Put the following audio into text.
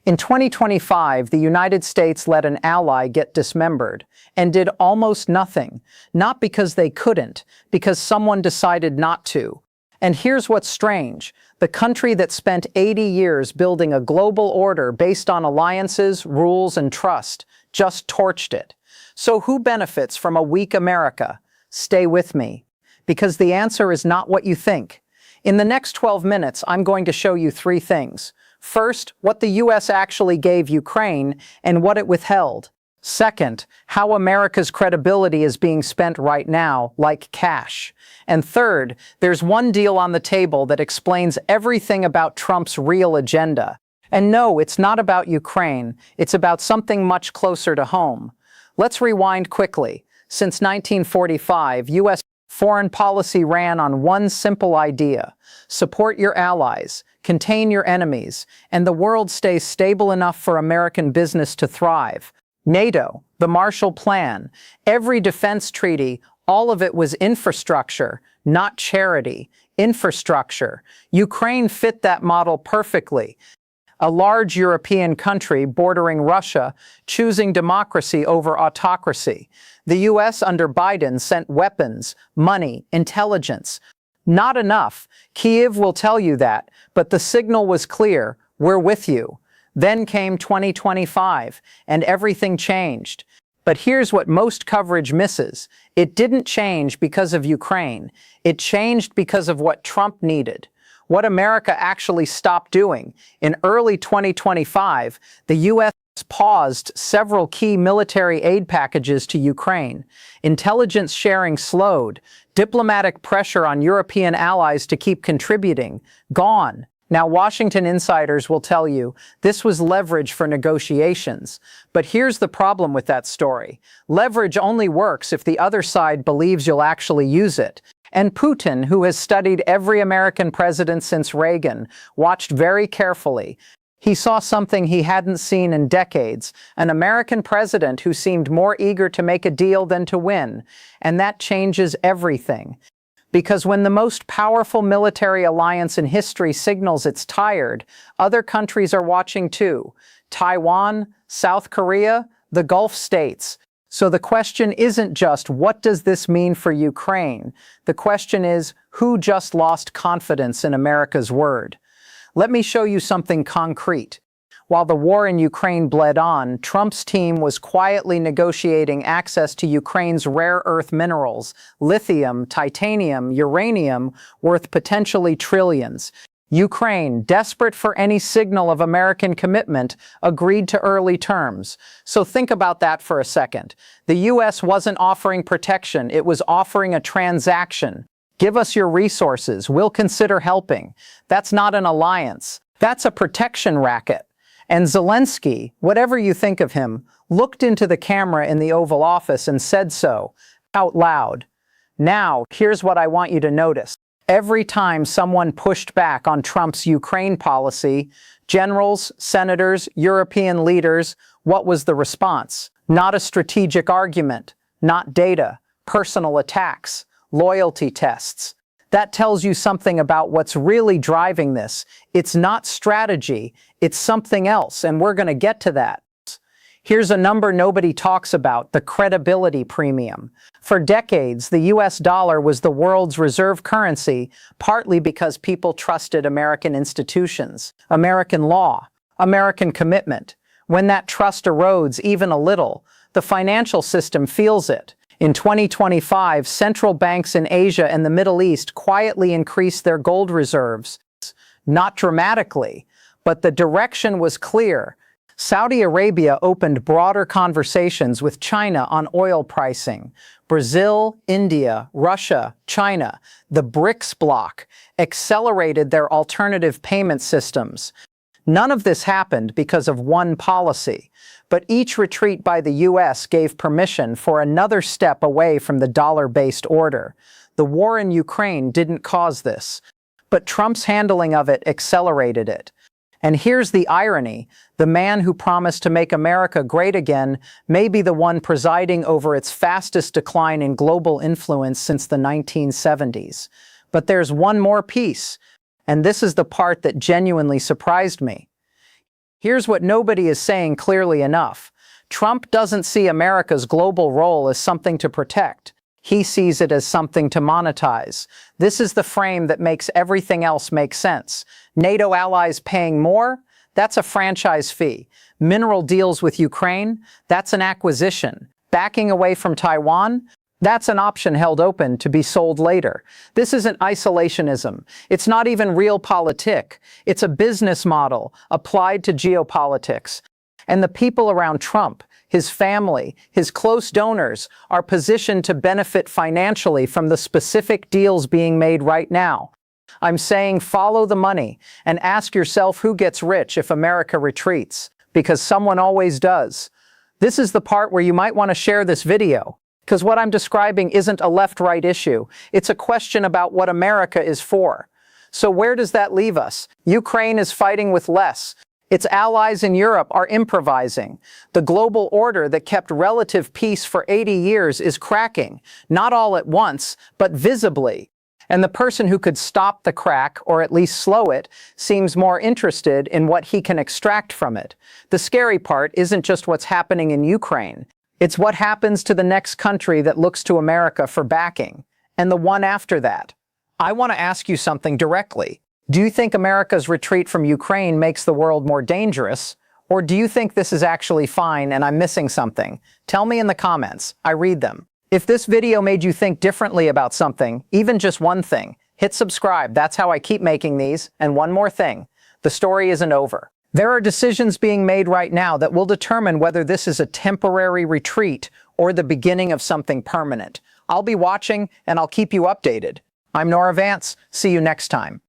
In 2025, the United States let an ally get dismembered and did almost nothing, not because they couldn't, because someone decided not to. And here's what's strange. The country that spent 80 years building a global order based on alliances, rules, and trust just torched it. So who benefits from a weak America? Stay with me, because the answer is not what you think. In the next 12 minutes, I'm going to show you three things. First, what the US actually gave Ukraine and what it withheld. Second, how America's credibility is being spent right now, like cash. And third, there's one deal on the table that explains everything about Trump's real agenda. And no, it's not about Ukraine. It's about something much closer to home. Let's rewind quickly. Since 1945, US foreign policy ran on one simple idea: support your allies, contain your enemies, and the world stays stable enough for American business to thrive. NATO, the Marshall Plan, every defense treaty, all of it was infrastructure, not charity. Infrastructure. Ukraine fit that model perfectly. A large European country bordering Russia, choosing democracy over autocracy. The US under Biden sent weapons, money, intelligence. Not enough. Kyiv will tell you that, but the signal was clear: we're with you. Then came 2025, and everything changed. But here's what most coverage misses. It didn't change because of Ukraine. It changed because of what Trump needed. What America actually stopped doing. In early 2025, the US paused several key military aid packages to Ukraine. Intelligence sharing slowed. Diplomatic pressure on European allies to keep contributing. Gone. Now, Washington insiders will tell you this was leverage for negotiations. But here's the problem with that story. Leverage only works if the other side believes you'll actually use it. And Putin, who has studied every American president since Reagan, watched very carefully. He saw something he hadn't seen in decades: an American president who seemed more eager to make a deal than to win. And that changes everything. Because when the most powerful military alliance in history signals it's tired, other countries are watching too. Taiwan, South Korea, the Gulf states. So the question isn't just, what does this mean for Ukraine? The question is, who just lost confidence in America's word? Let me show you something concrete. While the war in Ukraine bled on, Trump's team was quietly negotiating access to Ukraine's rare earth minerals, lithium, titanium, uranium, worth potentially trillions. Ukraine, desperate for any signal of American commitment, agreed to early terms. So think about that for a second. The US wasn't offering protection, it was offering a transaction. Give us your resources, we'll consider helping. That's not an alliance. That's a protection racket. And Zelensky, whatever you think of him, looked into the camera in the Oval Office and said so, out loud. Now, here's what I want you to notice. Every time someone pushed back on Trump's Ukraine policy, generals, senators, European leaders, what was the response? Not a strategic argument, not data, personal attacks, loyalty tests. That tells you something about what's really driving this. It's not strategy, it's something else, and we're going to get to that. Here's a number nobody talks about: the credibility premium. For decades, the US dollar was the world's reserve currency, partly because people trusted American institutions, American law, American commitment. When that trust erodes even a little, the financial system feels it. In 2025, central banks in Asia and the Middle East quietly increased their gold reserves. Not dramatically, but the direction was clear. Saudi Arabia opened broader conversations with China on oil pricing. Brazil, India, Russia, China, the BRICS bloc, accelerated their alternative payment systems. None of this happened because of one policy, but each retreat by the US gave permission for another step away from the dollar-based order. The war in Ukraine didn't cause this, but Trump's handling of it accelerated it. And here's the irony: the man who promised to make America great again may be the one presiding over its fastest decline in global influence since the 1970s. But there's one more piece, and this is the part that genuinely surprised me. Here's what nobody is saying clearly enough. Trump doesn't see America's global role as something to protect. He sees it as something to monetize. This is the frame that makes everything else make sense. NATO allies paying more? That's a franchise fee. Mineral deals with Ukraine? That's an acquisition. Backing away from Taiwan? That's an option held open to be sold later. This isn't isolationism. It's not even realpolitik. It's a business model applied to geopolitics. And the people around Trump, his family, his close donors, are positioned to benefit financially from the specific deals being made right now. I'm saying follow the money and ask yourself who gets rich if America retreats, because someone always does. This is the part where you might want to share this video, because what I'm describing isn't a left-right issue. It's a question about what America is for. So where does that leave us? Ukraine is fighting with less. Its allies in Europe are improvising. The global order that kept relative peace for 80 years is cracking, not all at once, but visibly. And the person who could stop the crack, or at least slow it, seems more interested in what he can extract from it. The scary part isn't just what's happening in Ukraine. It's what happens to the next country that looks to America for backing, and the one after that. I want to ask you something directly. Do you think America's retreat from Ukraine makes the world more dangerous? Or do you think this is actually fine and I'm missing something? Tell me in the comments. I read them. If this video made you think differently about something, even just one thing, hit subscribe. That's how I keep making these. And one more thing, the story isn't over. There are decisions being made right now that will determine whether this is a temporary retreat or the beginning of something permanent. I'll be watching and I'll keep you updated. I'm Nora Vance. See you next time.